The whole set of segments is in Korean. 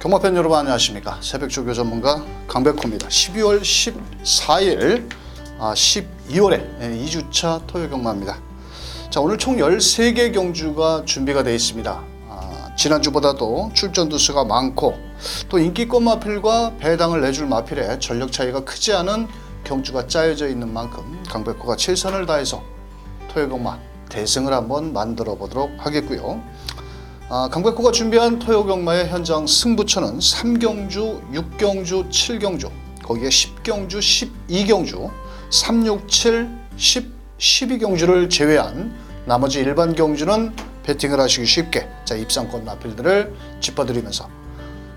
경마팬 여러분 안녕하십니까. 새벽조교 전문가 강백호입니다. 12월 14일 12월에 2주차 토요경마입니다. 자, 오늘 총 13개 경주가 준비가 되어 있습니다. 지난주보다도 출전 두수가 많고 또 인기권 마필과 배당을 내줄 마필의 전력 차이가 크지 않은 경주가 짜여져 있는 만큼 강백호가 최선을 다해서 토요경마 대승을 한번 만들어 보도록 하겠고요. 강백호가 준비한 토요경마의 현장 승부처는 3경주, 6경주, 7경주, 거기에 10경주, 12경주, 3, 6, 7, 10, 12경주를 제외한 나머지 일반 경주는 배팅을 하시기 쉽게 입상권 마필들을 짚어드리면서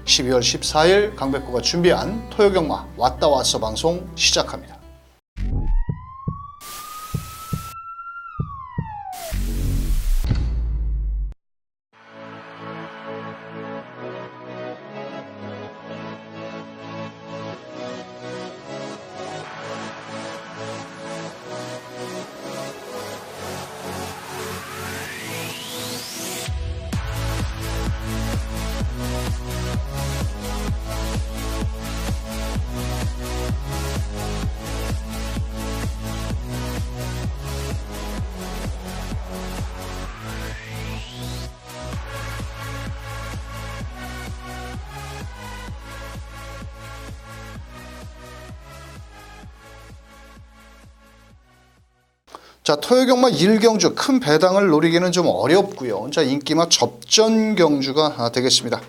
12월 14일 강백호가 준비한 토요경마 왔다 왔어 방송 시작합니다. 자, 토요경마 1경주 큰 배당을 노리기는 좀 어렵고요. 자, 인기마 접전 경주가 되겠습니다.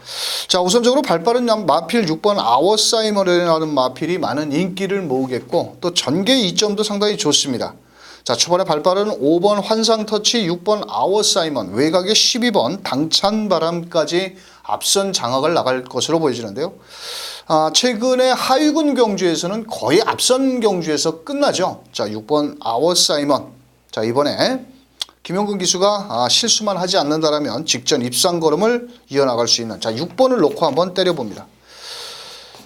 자, 우선적으로 발빠른 마필 6번 아워사이먼이라는 마필이 많은 인기를 모으겠고 또 전개 이점도 상당히 좋습니다. 자, 초반에 발빠른 5번 환상터치, 6번 아워사이먼, 외곽의 12번 당찬바람까지 앞선 장악을 나갈 것으로 보여지는데요. 최근에 하위군 경주에서는 거의 앞선 경주에서 끝나죠. 자, 6번 아워사이먼. 자, 이번에 김용근 기수가 실수만 하지 않는다라면 직전 입상 걸음을 이어나갈 수 있는 6번을 놓고 한번 때려봅니다.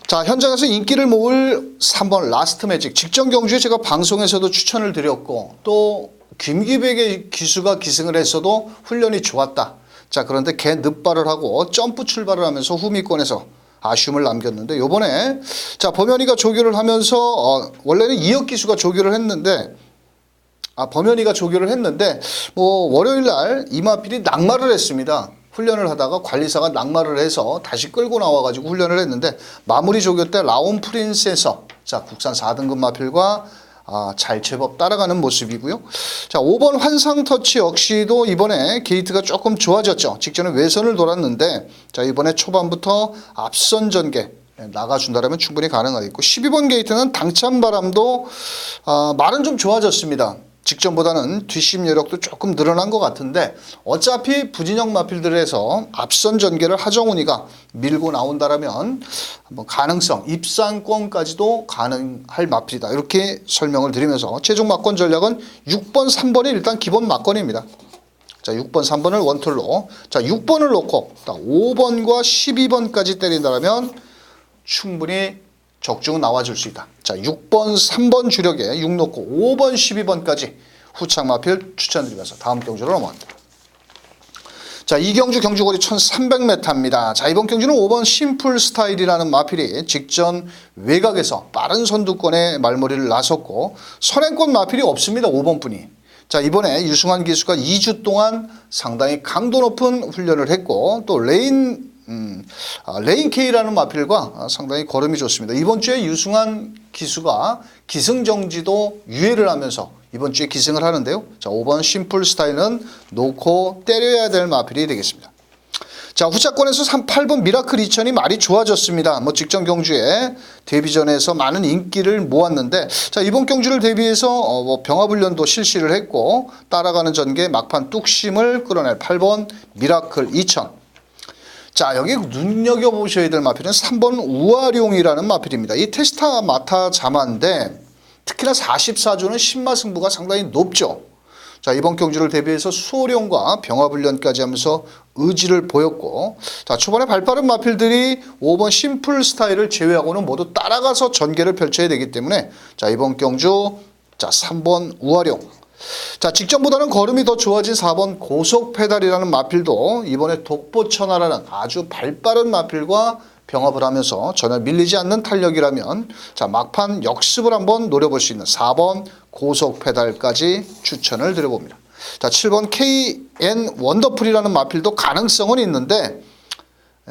자, 현장에서 인기를 모을 3번 라스트 매직. 직전 경주에 제가 방송에서도 추천을 드렸고 또 김기백의 기수가 기승을 했어도 훈련이 좋았다. 자, 그런데 개 늪발을 하고 점프 출발을 하면서 후미권에서 아쉬움을 남겼는데 요번에 자, 범현이가 조교를 하면서 원래는 이혁 기수가 조교를 했는데 범현이가 조교를 했는데 월요일 날 이마필이 낙마를 했습니다. 훈련을 하다가 관리사가 낙마를 해서 다시 끌고 나와가지고 훈련을 했는데 마무리 조교 때 라온 프린스에서 자, 국산 4등급 마필과 잘 제법 따라가는 모습이고요. 자, 5번 환상터치 역시도 이번에 게이트가 조금 좋아졌죠. 직전에 외선을 돌았는데 자, 이번에 초반부터 앞선 전개 나가준다면 충분히 가능하겠고 12번 게이트는 당찬바람도 말은 좀 좋아졌습니다. 직전보다는 뒷심 여력도 조금 늘어난 것 같은데 어차피 부진형 마필들에서 앞선 전개를 하정훈이가 밀고 나온다라면 한번 가능성, 입상권까지도 가능할 마필이다. 이렇게 설명을 드리면서 최종 막권 전략은 6번, 3번이 일단 기본 막권입니다. 자, 6번, 3번을 원툴로 자, 6번을 놓고 5번과 12번까지 때린다면 충분히 적중 나와줄 수 있다. 자, 6번, 3번 주력에 6 놓고 5번, 12번까지 후착 마필 추천드리면서 다음 경주로 넘어갑니다. 자, 이 경주 경주거리 1300m입니다. 자, 이번 경주는 5번 심플 스타일이라는 마필이 직전 외곽에서 빠른 선두권에 말머리를 나섰고 선행권 마필이 없습니다. 5번 분이. 자, 이번에 유승환 기수가 2주 동안 상당히 강도 높은 훈련을 했고 또 레인 K라는 마필과 상당히 걸음이 좋습니다. 이번 주에 유승환 기수가 기승정지도 유예를 하면서 이번 주에 기승을 하는데요. 자, 5번 심플 스타일은 놓고 때려야 될 마필이 되겠습니다. 자, 후차권에서 8번 미라클 2000이 말이 좋아졌습니다. 직전 경주에 데뷔전에서 많은 인기를 모았는데 자, 이번 경주를 대비해서 병합훈련도 실시를 했고 따라가는 전개 막판 뚝심을 끌어낼 8번 미라클 2000. 자, 여기 눈여겨보셔야 될 마필은 3번 우아룡이라는 마필입니다. 이 테스타 마타 자마인데 특히나 44조는 신마 승부가 상당히 높죠. 자, 이번 경주를 대비해서 수호령과 병합훈련까지 하면서 의지를 보였고 자, 초반에 발빠른 마필들이 5번 심플 스타일을 제외하고는 모두 따라가서 전개를 펼쳐야 되기 때문에 자, 이번 경주 자, 3번 우아룡. 자, 직전보다는 걸음이 더 좋아진 4번 고속 페달이라는 마필도 이번에 독보천하라는 아주 발빠른 마필과 병합을 하면서 전혀 밀리지 않는 탄력이라면 자, 막판 역습을 한번 노려볼 수 있는 4번 고속 페달까지 추천을 드려봅니다. 자, 7번 KN 원더풀이라는 마필도 가능성은 있는데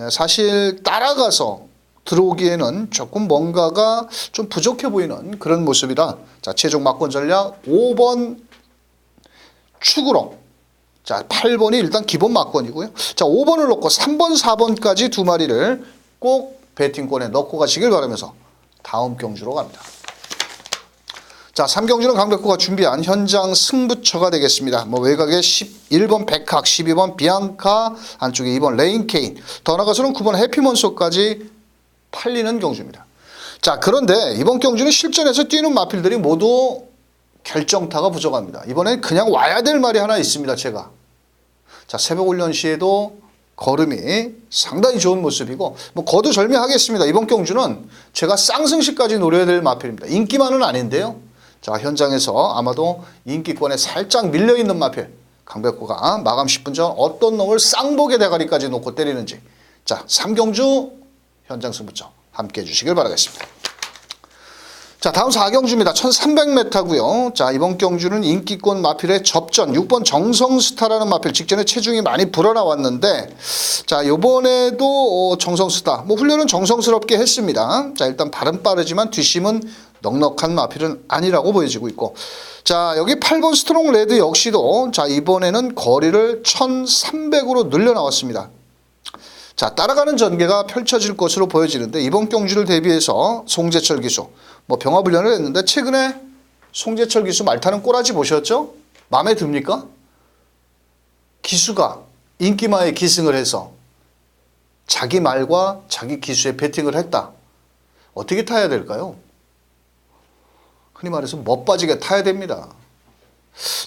사실 따라가서 들어오기에는 조금 뭔가가 좀 부족해 보이는 그런 모습이라 자, 최종 막권 전략 5번 축으로 자, 8번이 일단 기본 막권이고요. 자, 5번을 놓고 3번, 4번까지 두 마리를 꼭 배팅권에 넣고 가시길 바라면서 다음 경주로 갑니다. 자, 3경주는 강백호가 준비한 현장 승부처가 되겠습니다. 뭐 외곽에 11번 백학, 12번 비앙카, 안쪽에 2번 레인케인, 더 나가서는 9번 해피몬소까지 팔리는 경주입니다. 자, 그런데 이번 경주는 실전에서 뛰는 마필들이 모두 결정타가 부족합니다. 이번엔 그냥 와야 될 말이 하나 있습니다. 제가 자, 새벽 훈련 시에도 걸음이 상당히 좋은 모습이고 뭐 거두절미하겠습니다. 이번 경주는 제가 쌍승시까지 노려야 될 마필입니다. 인기만은 아닌데요. 자, 현장에서 아마도 인기권에 살짝 밀려있는 마필 강백호가 마감 10분 전 어떤 놈을 쌍복의 대가리까지 놓고 때리는지 자, 3경주 현장 승부처 함께 해주시길 바라겠습니다. 자, 다음 4경주입니다. 1300m고요. 자, 이번 경주는 인기권 마필의 접전 6번 정성스타라는 마필 직전에 체중이 많이 불어나왔는데 자, 요번에도 정성스타 뭐 훈련은 정성스럽게 했습니다. 자, 일단 발은 빠르지만 뒷심은 넉넉한 마필은 아니라고 보여지고 있고 자, 여기 8번 스트롱 레드 역시도 자, 이번에는 거리를 1300으로 늘려 나왔습니다. 자, 따라가는 전개가 펼쳐질 것으로 보여지는데 이번 경주를 대비해서 송재철 기수 뭐 병합 훈련을 했는데 최근에 송재철 기수 말타는 꼬라지 보셨죠? 마음에 듭니까? 기수가 인기마에 기승을 해서 자기 말과 자기 기수에 배팅을 했다. 어떻게 타야 될까요? 흔히 말해서 멋빠지게 타야 됩니다.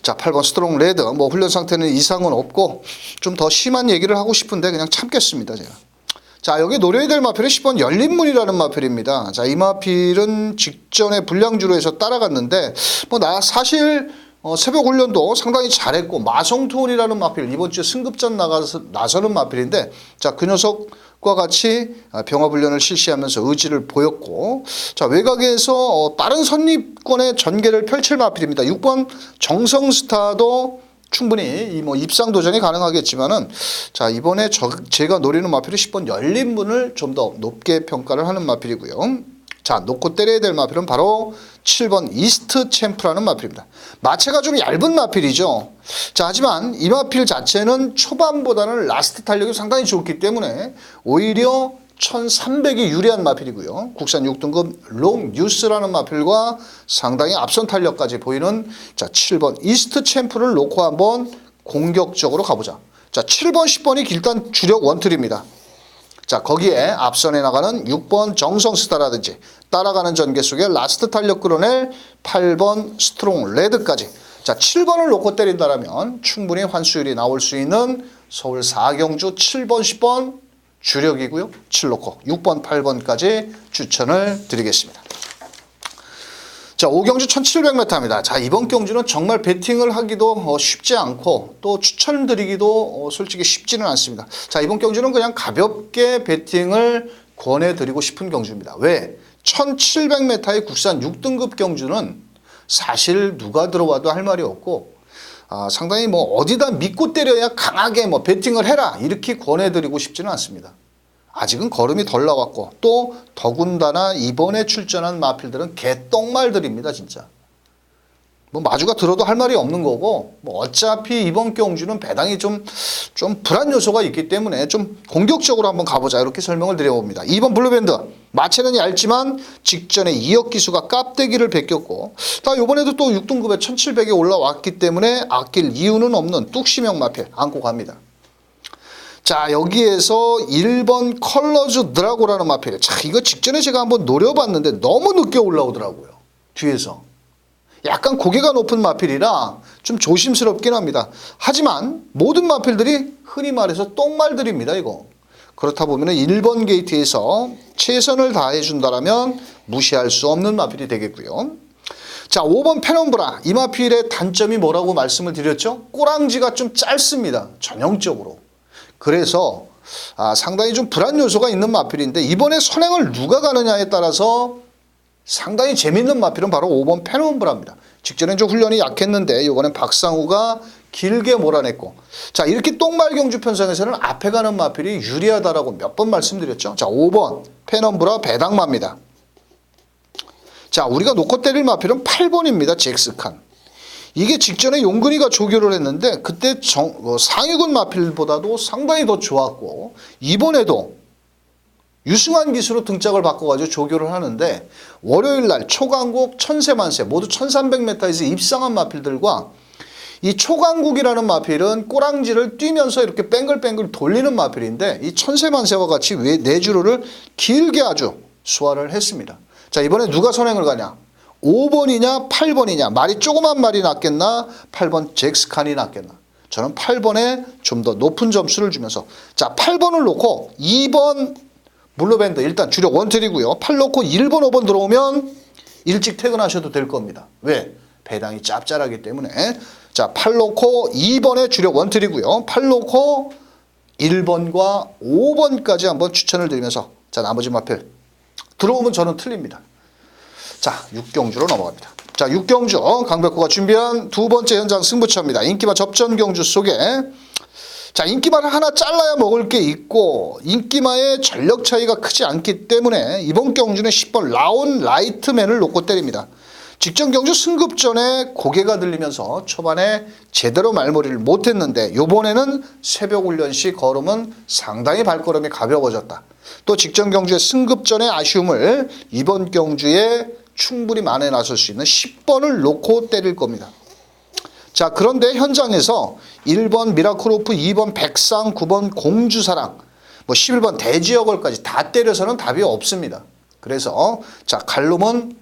자, 8번 스트롱 레드 뭐 훈련 상태는 이상은 없고 좀 더 심한 얘기를 하고 싶은데 그냥 참겠습니다. 제가. 자, 여기 노려야 될 마필은 10번 열린문이라는 마필입니다. 자, 이 마필은 직전에 불량주로 해서 따라갔는데 뭐 나 사실 새벽 훈련도 상당히 잘했고 마성투원이라는 마필 이번 주에 승급전 나서는 마필인데 자, 그 녀석과 같이 병합 훈련을 실시하면서 의지를 보였고 자, 외곽에서 빠른 선입권의 전개를 펼칠 마필입니다. 6번 정성스타도 충분히 뭐 입상 도전이 가능하겠지만은 자, 이번에 제가 노리는 마필이 10번 열린문을 좀 더 높게 평가를 하는 마필이고요. 자, 놓고 때려야 될 마필은 바로 7번 이스트 챔프라는 마필입니다. 마체가 좀 얇은 마필이죠. 자, 하지만 이 마필 자체는 초반보다는 라스트 탄력이 상당히 좋기 때문에 오히려 1300이 유리한 마필이고요. 국산 6등급 롱 뉴스라는 마필과 상당히 앞선 탄력까지 보이는 자, 7번 이스트 챔프를 놓고 한번 공격적으로 가보자. 자, 7번 10번이 일단 주력 원툴입니다. 자, 거기에 앞선에 나가는 6번 정성스타라든지 따라가는 전개 속에 라스트 탄력 끌어낼 8번 스트롱 레드까지 자, 7번을 놓고 때린다면 충분히 환수율이 나올 수 있는 서울 4경주 7번 10번 주력이고요. 7 놓고 6번 8번까지 추천을 드리겠습니다. 자, 5경주 1700m입니다. 자, 이번 경주는 정말 배팅을 하기도 쉽지 않고 또 추천드리기도 솔직히 쉽지는 않습니다. 자, 이번 경주는 그냥 가볍게 배팅을 권해드리고 싶은 경주입니다. 왜? 1700m의 국산 6등급 경주는 사실 누가 들어와도 할 말이 없고 상당히 뭐 어디다 믿고 때려야 강하게 뭐 배팅을 해라 이렇게 권해드리고 싶지는 않습니다. 아직은 걸음이 덜 나왔고 또 더군다나 이번에 출전한 마필들은 개똥말들입니다. 진짜. 뭐 마주가 들어도 할 말이 없는 거고 뭐 어차피 이번 경주는 배당이 좀 불안 요소가 있기 때문에 좀 공격적으로 한번 가보자 이렇게 설명을 드려봅니다. 2번 블루밴드 마체는 얇지만 직전에 이역 기수가 깝대기를 베꼈고 다 이번에도 또 6등급에 1700에 올라왔기 때문에 아낄 이유는 없는 뚝심형 마필 안고 갑니다. 자, 여기에서 1번 컬러즈 드라고라는 마필. 자, 이거 직전에 제가 한번 노려봤는데 너무 늦게 올라오더라고요. 뒤에서. 약간 고개가 높은 마필이라 좀 조심스럽긴 합니다. 하지만 모든 마필들이 흔히 말해서 똥말들입니다. 이거. 그렇다 보면 1번 게이트에서 최선을 다해준다면 무시할 수 없는 마필이 되겠고요. 자, 5번 페넘브라. 이 마필의 단점이 뭐라고 말씀을 드렸죠? 꼬랑지가 좀 짧습니다. 전형적으로. 그래서 상당히 좀 불안 요소가 있는 마필인데 이번에 선행을 누가 가느냐에 따라서 상당히 재밌는 마필은 바로 5번 페논브라입니다. 직전엔 좀 훈련이 약했는데 이번엔 박상우가 길게 몰아냈고, 자 이렇게 똥말경주 편성에서는 앞에 가는 마필이 유리하다라고 몇 번 말씀드렸죠. 자 5번 페논브라 배당마입니다. 자 우리가 놓고 때릴 마필은 8번입니다. 잭스칸. 이게 직전에 용근이가 조교를 했는데 그때 상위군 마필보다도 상당히 더 좋았고, 이번에도 유승환 기수로 등짝을 바꿔가지고 조교를 하는데 월요일날 초강국 천세만세 모두 1300m에서 입상한 마필들과 이 초강국이라는 마필은 꼬랑지를 뛰면서 이렇게 뱅글뱅글 돌리는 마필인데 이 천세만세와 같이 내주로를 길게 아주 소화를 했습니다. 자 이번에 누가 선행을 가냐? 5번이냐 8번이냐, 말이 조그만 말이 낫겠나 8번 잭스칸이 낫겠나? 저는 8번에 좀 더 높은 점수를 주면서, 자 8번을 놓고 2번 물로밴드 일단 주력 원틀이고요. 8 놓고 1번 5번 들어오면 일찍 퇴근하셔도 될 겁니다. 왜? 배당이 짭짤하기 때문에. 자 8 놓고 2번에 주력 원틀이고요. 8 놓고 1번과 5번까지 한번 추천을 드리면서, 자 나머지 마필 들어오면 저는 틀립니다. 자 6경주로 넘어갑니다. 자 6경주 강백호가 준비한 두 번째 현장 승부처입니다. 인기마 접전 경주 속에, 자 인기마를 하나 잘라야 먹을 게 있고 인기마의 전력 차이가 크지 않기 때문에 이번 경주는 10번 라온 라이트맨을 놓고 때립니다. 직전 경주 승급 전에 고개가 들리면서 초반에 제대로 말머리를 못했는데 이번에는 새벽 훈련 시 걸음은 상당히 발걸음이 가벼워졌다. 또 직전 경주의 승급 전의 아쉬움을 이번 경주에 충분히 만회 나설 수 있는 10번을 놓고 때릴 겁니다. 자 그런데 현장에서 1번 미라클오프, 2번 백상, 9번 공주사랑, 뭐 11번 대지여걸까지 다 때려서는 답이 없습니다. 그래서 자 갈놈은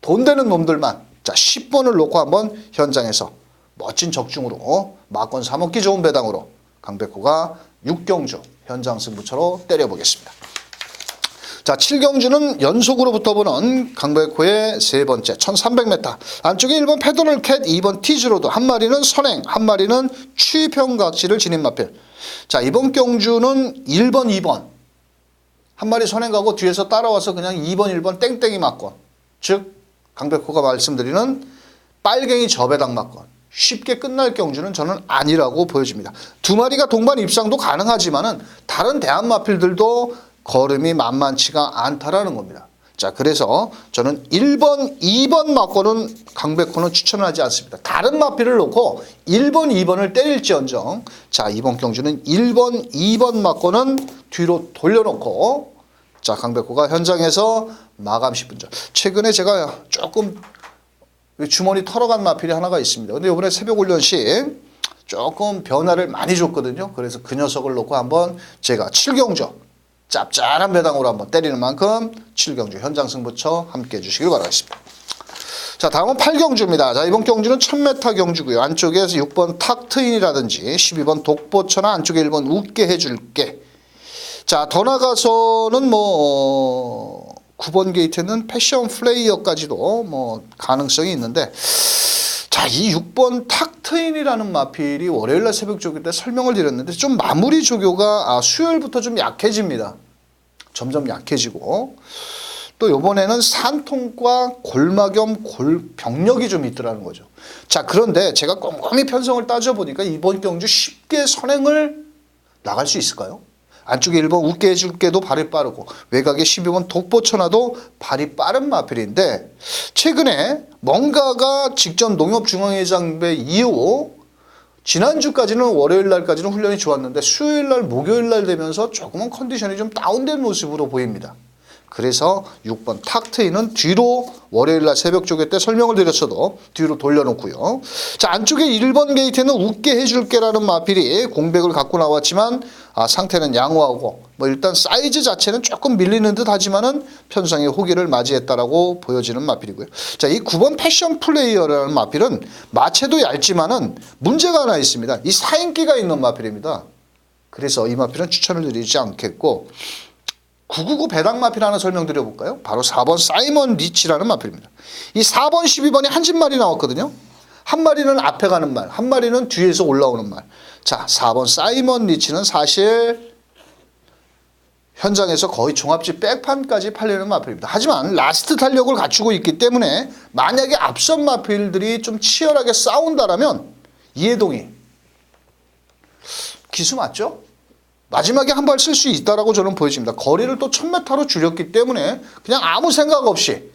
돈 되는 놈들만, 자 10번을 놓고 한번 현장에서 멋진 적중으로 막권 사먹기 좋은 배당으로 강백호가 6경주 현장 승부처로 때려보겠습니다. 자 7경주는 연속으로 붙어보는 강백호의 세 번째 1300m 안쪽에 1번 패더널캣, 2번 티즈로드, 한 마리는 선행, 한 마리는 취평각지를 지닌 마필. 자 이번 경주는 1번 2번 한 마리 선행 가고 뒤에서 따라와서 그냥 2번 1번 땡땡이 맞건, 즉 강백호가 말씀드리는 빨갱이 저배당 맞건 쉽게 끝날 경주는 저는 아니라고 보여집니다. 두 마리가 동반 입상도 가능하지만은 다른 대한 마필들도 걸음이 만만치가 않다라는 겁니다. 자 그래서 저는 1번 2번 맞고는 강백호는 추천을 하지 않습니다. 다른 마필을 놓고 1번 2번을 때릴지언정, 자 이번 경주는 1번 2번 맞고는 뒤로 돌려놓고 자 강백호가 현장에서 마감 10분 전. 최근에 제가 조금 주머니 털어간 마필이 하나가 있습니다. 근데 이번에 새벽 훈련 시 조금 변화를 많이 줬거든요. 그래서 그 녀석을 놓고 한번 제가 7경주 짭짤한 배당으로 한번 때리는 만큼 7경주 현장 승부처 함께 해주시길 바라겠습니다. 자 다음은 8경주입니다. 자 이번 경주는 1000m 경주고요. 안쪽에서 6번 탁트인이라든지 12번 독보처나 안쪽에 1번 웃게 해줄게. 자 더 나가서는 뭐 9번 게이트는 패션 플레이어까지도 뭐 가능성이 있는데, 자 이 6번 탁트인이라는 마필이 월요일날 새벽 조교 때 설명을 드렸는데 좀 마무리 조교가 수요일부터 좀 약해집니다. 점점 약해지고 또 이번에는 산통과 골마겸 병력이 좀 있더라는 거죠. 자 그런데 제가 꼼꼼히 편성을 따져보니까 이번 경주 쉽게 선행을 나갈 수 있을까요? 안쪽에 1번 웃게 해줄게도 발이 빠르고 외곽에 12번 독보천하도 발이 빠른 마필인데, 최근에 뭔가가 직전 농협중앙회장배 이후 지난주까지는 월요일날까지는 훈련이 좋았는데 수요일날 목요일날 되면서 조금은 컨디션이 좀 다운된 모습으로 보입니다. 그래서 6번 탁트인은 뒤로 월요일날 새벽 조교 때 설명을 드렸어도 뒤로 돌려놓고요. 자 안쪽에 1번 게이트는 웃게 해줄게라는 마필이 공백을 갖고 나왔지만 상태는 양호하고 뭐 일단 사이즈 자체는 조금 밀리는 듯 하지만은 편성의 호기를 맞이했다라고 보여지는 마필이고요. 자 이 9번 패션 플레이어라는 마필은 마체도 얇지만은 문제가 하나 있습니다. 이 사인기가 있는 마필입니다. 그래서 이 마필은 추천을 드리지 않겠고, 999 배당 마필 하나 설명드려볼까요? 바로 4번 사이먼 리치라는 마필입니다. 이 4번 12번에 한 집말이 나왔거든요. 한 마리는 앞에 가는 말, 한 마리는 뒤에서 올라오는 말. 자 4번 사이먼 리치는 사실 현장에서 거의 종합지 백판까지 팔리는 마필입니다. 하지만 라스트 탄력을 갖추고 있기 때문에 만약에 앞선 마필들이 좀 치열하게 싸운다라면 이해동이 기수 맞죠? 마지막에 한 발 쓸 수 있다라고 저는 보여집니다. 거리를 또 1000m로 줄였기 때문에 그냥 아무 생각 없이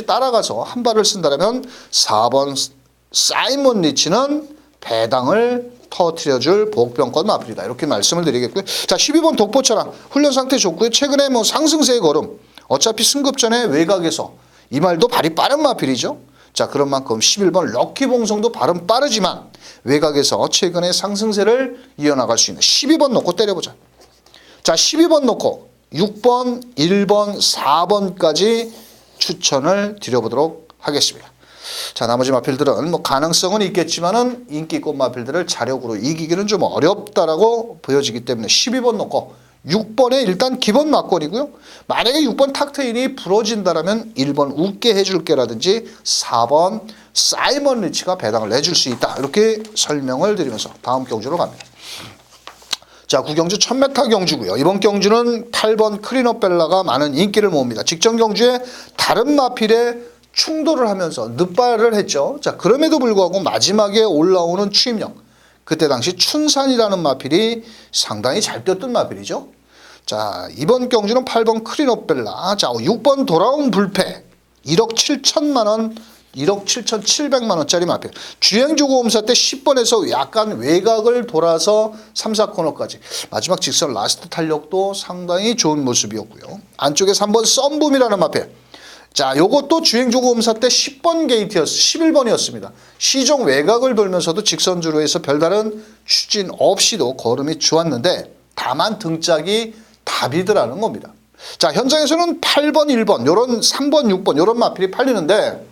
따라가서 한 발을 쓴다면 4번 사이먼 리치는 배당을 터트려줄 복병권 마필이다. 이렇게 말씀을 드리겠고요. 자, 12번 독보차랑 훈련 상태 좋고요. 최근에 뭐 상승세의 걸음. 어차피 승급 전에 외곽에서 이 말도 발이 빠른 마필이죠. 자, 그런 만큼 11번 럭키봉성도 발은 빠르지만 외곽에서 최근에 상승세를 이어나갈 수 있는 12번 놓고 때려보자. 자, 12번 놓고 6번, 1번, 4번까지 추천을 드려보도록 하겠습니다. 자, 나머지 마필들은 뭐 가능성은 있겠지만은 인기꽃 마필들을 자력으로 이기기는 좀 어렵다라고 보여지기 때문에 12번 놓고 6번에 일단 기본 막권이고요. 만약에 6번 탁트인이 부러진다라면 1번 웃게 해줄게라든지 4번 사이먼 리치가 배당을 내줄 수 있다. 이렇게 설명을 드리면서 다음 경주로 갑니다. 자, 9경주 1000m 경주고요. 이번 경주는 8번 크리노벨라가 많은 인기를 모읍니다. 직전 경주에 다른 마필에 충돌을 하면서 늑발을 했죠. 자, 그럼에도 불구하고 마지막에 올라오는 추임력. 그때 당시 춘산이라는 마필이 상당히 잘 뛰었던 마필이죠. 자, 이번 경주는 8번 크리노벨라. 자, 6번 돌아온 불패. 1억 7천만 원, 1억 7,700만 원짜리 마필. 주행주고음사 때 10번에서 약간 외곽을 돌아서 3, 4코너까지. 마지막 직선 라스트 탄력도 상당히 좋은 모습이었고요. 안쪽에 3번 썸붐이라는 마필. 자, 요것도 주행주고음사 때 10번 게이트였어. 11번이었습니다. 시종 외곽을 돌면서도 직선주로 해서 별다른 추진 없이도 걸음이 좋았는데 다만 등짝이 답이더라는 겁니다. 자, 현장에서는 8번, 1번, 요런 3번, 6번 요런 마필이 팔리는데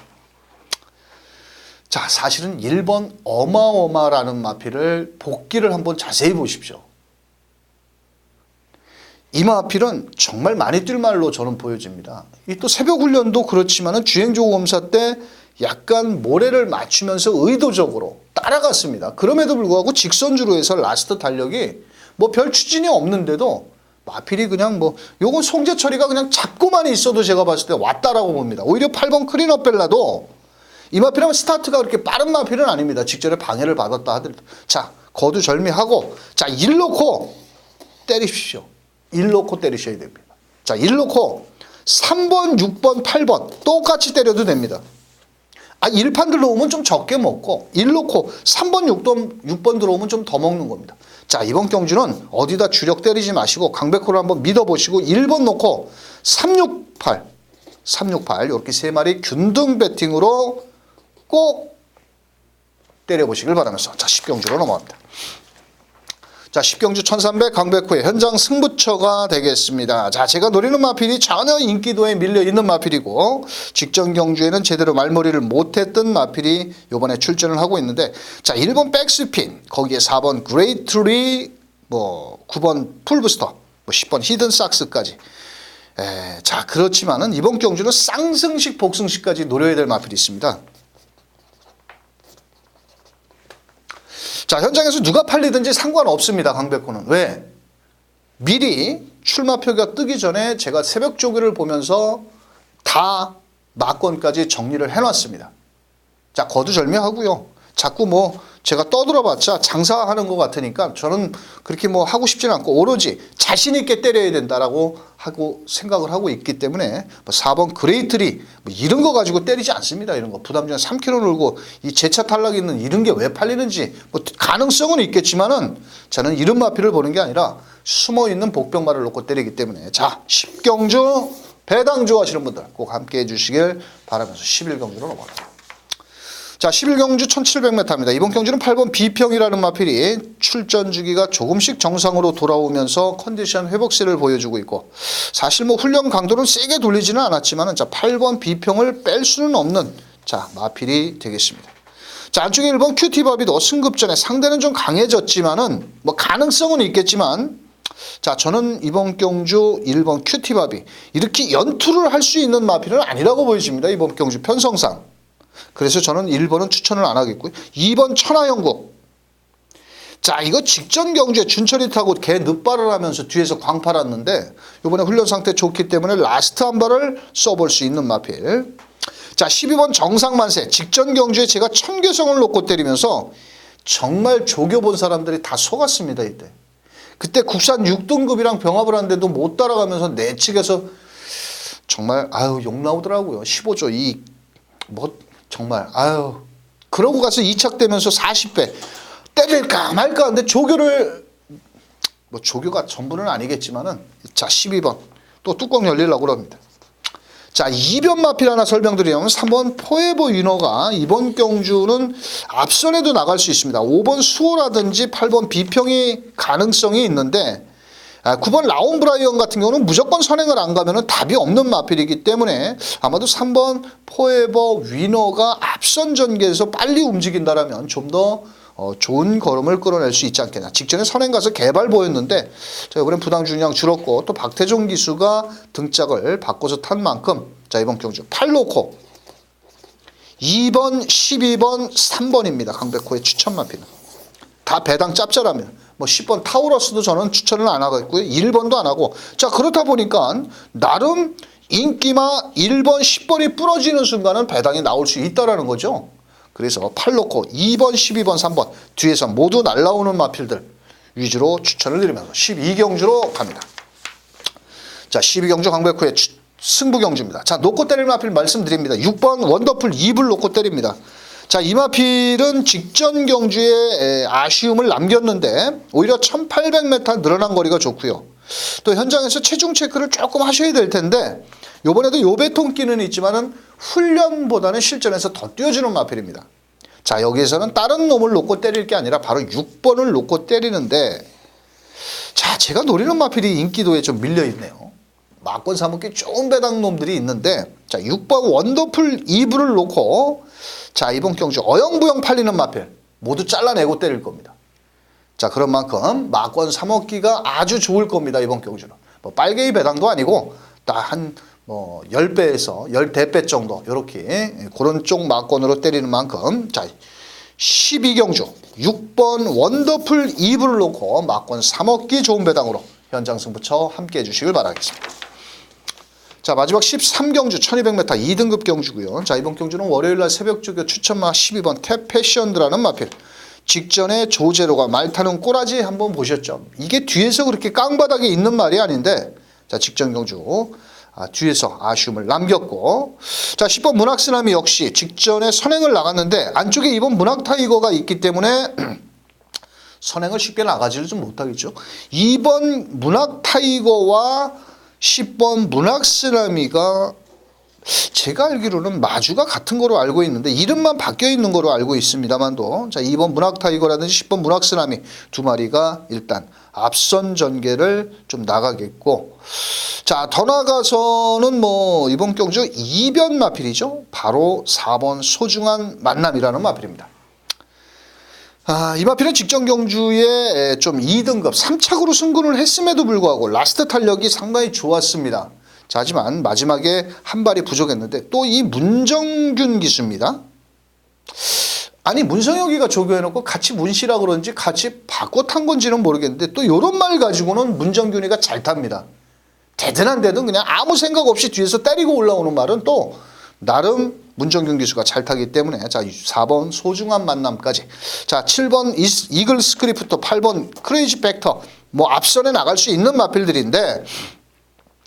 자, 사실은 1번 어마어마라는 마필을 복기를 한번 자세히 보십시오. 이 마필은 정말 많이 뛸 말로 저는 보여집니다. 이 또 새벽 훈련도 그렇지만은 주행조검사 때 약간 모래를 맞추면서 의도적으로 따라갔습니다. 그럼에도 불구하고 직선주로 해서 라스트 달력이 뭐 별 추진이 없는데도 마필이 그냥 뭐 요건 송재 처리가 그냥 잡고만 있어도 제가 봤을 때 왔다라고 봅니다. 오히려 8번 크리너벨라도 이 마필은 스타트가 그렇게 빠른 마필은 아닙니다. 직전에 방해를 받았다 하더라도. 자, 거두절미하고 자, 1 놓고 때리십시오. 1 놓고 때리셔야 됩니다. 자, 1 놓고 3번, 6번, 8번 똑같이 때려도 됩니다. 1판 들어오면 좀 적게 먹고 1 놓고 3번, 6번 들어오면 좀 더 먹는 겁니다. 자, 이번 경주는 어디다 주력 때리지 마시고 강백호를 한번 믿어보시고 1번 놓고 368 이렇게 세 마리 균등 배팅으로 꼭 때려보시길 바라면서 자, 10경주로 넘어갑니다. 자, 10경주 1300 강백호의 현장 승부처가 되겠습니다. 자, 제가 노리는 마필이 전혀 인기도에 밀려있는 마필이고 직전 경주에는 제대로 말머리를 못했던 마필이 이번에 출전을 하고 있는데 자, 1번 백스핀, 거기에 4번 그레이트리, 뭐 9번 풀부스터, 뭐 10번 히든 삭스까지. 자, 그렇지만은 이번 경주는 쌍승식, 복승식까지 노려야 될 마필이 있습니다. 자, 현장에서 누가 팔리든지 상관없습니다. 강백호는. 왜? 미리 출마표가 뜨기 전에 제가 새벽 조기를 보면서 다 막건까지 정리를 해놨습니다. 자, 거두절미하고요. 자꾸 뭐 제가 떠들어봤자 장사하는 것 같으니까 저는 그렇게 뭐 하고 싶지는 않고 오로지 자신 있게 때려야 된다라고 하고 생각을 하고 있기 때문에 4번 그레이트리 뭐 이런 거 가지고 때리지 않습니다. 이런 거 부담 좀 3kg 놀고 이 제차 탈락 있는 이런 게 왜 팔리는지 뭐 가능성은 있겠지만은 저는 이런 마필을 보는 게 아니라 숨어 있는 복병말을 놓고 때리기 때문에 자, 10경주 배당 좋아하시는 분들 꼭 함께 해주시길 바라면서 11경주로 넘어갑니다. 자, 11경주 1700m입니다. 이번 경주는 8번 비평이라는 마필이 출전 주기가 조금씩 정상으로 돌아오면서 컨디션 회복세를 보여주고 있고 사실 뭐 훈련 강도는 세게 돌리지는 않았지만 자, 8번 비평을 뺄 수는 없는 자, 마필이 되겠습니다. 자, 안쪽에 1번 큐티바비도 승급전에 상대는 좀 강해졌지만은 뭐 가능성은 있겠지만 자, 저는 이번 경주 1번 큐티바비 이렇게 연투를 할 수 있는 마필은 아니라고 보여집니다. 이번 경주 편성상. 그래서 저는 1번은 추천을 안 하겠고요. 2번 천하영국. 자, 이거 직전 경주에 준철이 타고 개 늑발을 하면서 뒤에서 광 팔았는데 이번에 훈련 상태 좋기 때문에 라스트 한 발을 써볼 수 있는 마필. 자, 12번 정상만세. 직전 경주에 제가 청계성을 놓고 때리면서 정말 조겨본 사람들이 다 속았습니다. 이때. 그때 국산 6등급이랑 병합을 하는데도 못 따라가면서 내측에서 정말 욕 나오더라고요. 15조 정말 그러고 가서 이착되면서 40배 때릴까 말까 하는데 조교를 조교가 전부는 아니겠지만은 자 12번 또 뚜껑 열리려고 그럽니다. 자 2변 마필 하나 설명드리면 3번 포에버 위너가 이번 경주는 앞선에도 나갈 수 있습니다. 5번 수호라든지 8번 비평이 가능성이 있는데 9번 라온브라이언 같은 경우는 무조건 선행을 안 가면은 답이 없는 마필이기 때문에 아마도 3번 포에버 위너가 앞선 전개에서 빨리 움직인다라면 좀 더 좋은 걸음을 끌어낼 수 있지 않겠냐. 직전에 선행 가서 개발 보였는데 자, 이번엔 부당 중량 줄었고 또 박태종 기수가 등짝을 바꿔서 탄 만큼 자 이번 경주 8놓고 2번, 12번, 3번입니다. 강백호의 추천 마필은. 다 배당 짭짤합니다. 10번 타우러스도 저는 추천을 안 하겠고요. 1번도 안 하고. 자, 그렇다 보니까 나름 인기마 1번, 10번이 부러지는 순간은 배당이 나올 수 있다라는 거죠. 그래서 8 놓고 2번, 12번, 3번 뒤에서 모두 날라오는 마필들 위주로 추천을 드리면서 12경주로 갑니다. 자, 12경주 강백호의 승부 경주입니다. 자, 놓고 때릴 마필 말씀드립니다. 6번 원더풀 2불 놓고 때립니다. 자, 이 마필은 직전 경주에 아쉬움을 남겼는데 오히려 1800m 늘어난 거리가 좋고요. 또 현장에서 체중 체크를 조금 하셔야 될 텐데 요번에도 요배통기는 있지만은 훈련보다는 실전에서 더 뛰어주는 마필입니다. 자, 여기에서는 다른 놈을 놓고 때릴 게 아니라 바로 6번을 놓고 때리는데 자, 제가 노리는 마필이 인기도에 좀 밀려있네요. 막권 사먹기 좋은 배당 놈들이 있는데 자, 6번 원더풀 2부를 놓고 자, 이번 경주 어영부영 팔리는 마필 모두 잘라내고 때릴 겁니다. 자, 그런 만큼 막권 사먹기가 아주 좋을 겁니다. 이번 경주는. 빨개이 배당도 아니고 딱 한 10배에서 10대배 정도 이렇게 그런 쪽 막권으로 때리는 만큼 자, 12경주 6번 원더풀 2부를 놓고 막권 사먹기 좋은 배당으로 현장 승부처 함께 해주시길 바라겠습니다. 자, 마지막 13경주 1200m 2등급 경주고요. 자, 이번 경주는 월요일날 새벽 조교 추천마 12번 탭패션드라는 마필. 직전에 조제로가 말 타는 꼬라지 한번 보셨죠? 이게 뒤에서 그렇게 깡바닥에 있는 말이 아닌데 자, 직전 경주 뒤에서 아쉬움을 남겼고 자, 10번 문학스나미 역시 직전에 선행을 나갔는데 안쪽에 이번 문학타이거가 있기 때문에 선행을 쉽게 나가지를 좀 못하겠죠. 2번 문학타이거와 10번 문학쓰나미가 제가 알기로는 마주가 같은 거로 알고 있는데 이름만 바뀌어 있는 거로 알고 있습니다만도 자, 2번 문학타이거라든지 10번 문학쓰나미 두 마리가 일단 앞선 전개를 좀 나가겠고 자, 더 나가서는 이번 경주 2변 마필이죠. 바로 4번 소중한 만남이라는 마필입니다. 이 마필은 직전 경주에 좀 2등급 3착으로 승군을 했음에도 불구하고 라스트 탄력이 상당히 좋았습니다. 자, 하지만 마지막에 한 발이 부족했는데 또 이 문정균 기수입니다. 아니, 문성혁이가 조교해놓고 같이 문씨라 그런지 같이 바꿔 탄 건지는 모르겠는데 또 이런 말 가지고는 문정균이가 잘 탑니다. 되든 안 되든 그냥 아무 생각 없이 뒤에서 때리고 올라오는 말은 또 나름 문정균 기수가 잘 타기 때문에 자, 4번 소중한 만남까지 자, 7번 이글 스크리프트 8번 크레이지 팩터 앞선에 나갈 수 있는 마필들인데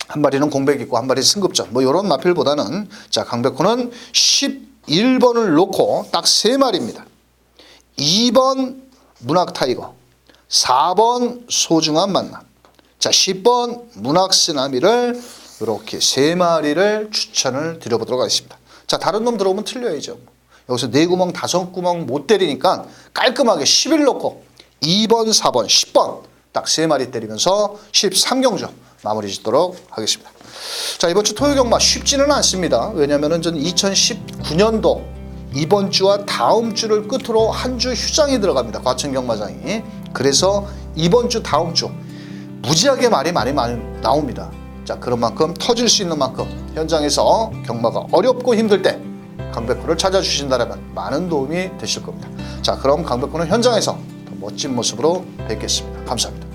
한 마리는 공백 있고 한 마리 승급전 이런 마필보다는 자, 강백호는 11번을 놓고 딱 3마리입니다. 2번 문학타이거 4번 소중한 만남 자, 10번 문학쓰나미를 이렇게 3마리를 추천을 드려보도록 하겠습니다. 자, 다른 놈 들어오면 틀려야죠. 여기서 4구멍 5구멍 못 때리니까 깔끔하게 11 놓고 2번 4번 10번 딱 3마리 때리면서 13경주 마무리 짓도록 하겠습니다. 자, 이번 주 토요경마 쉽지는 않습니다. 왜냐하면 전 2019년도 이번 주와 다음 주를 끝으로 한 주 휴장이 들어갑니다. 과천경마장이. 그래서 이번 주 다음 주 무지하게 말이 많이 나옵니다. 자, 그런 만큼 터질 수 있는 만큼 현장에서 경마가 어렵고 힘들 때 강백호를 찾아주신다면 많은 도움이 되실 겁니다. 자, 그럼 강백호는 현장에서 더 멋진 모습으로 뵙겠습니다. 감사합니다.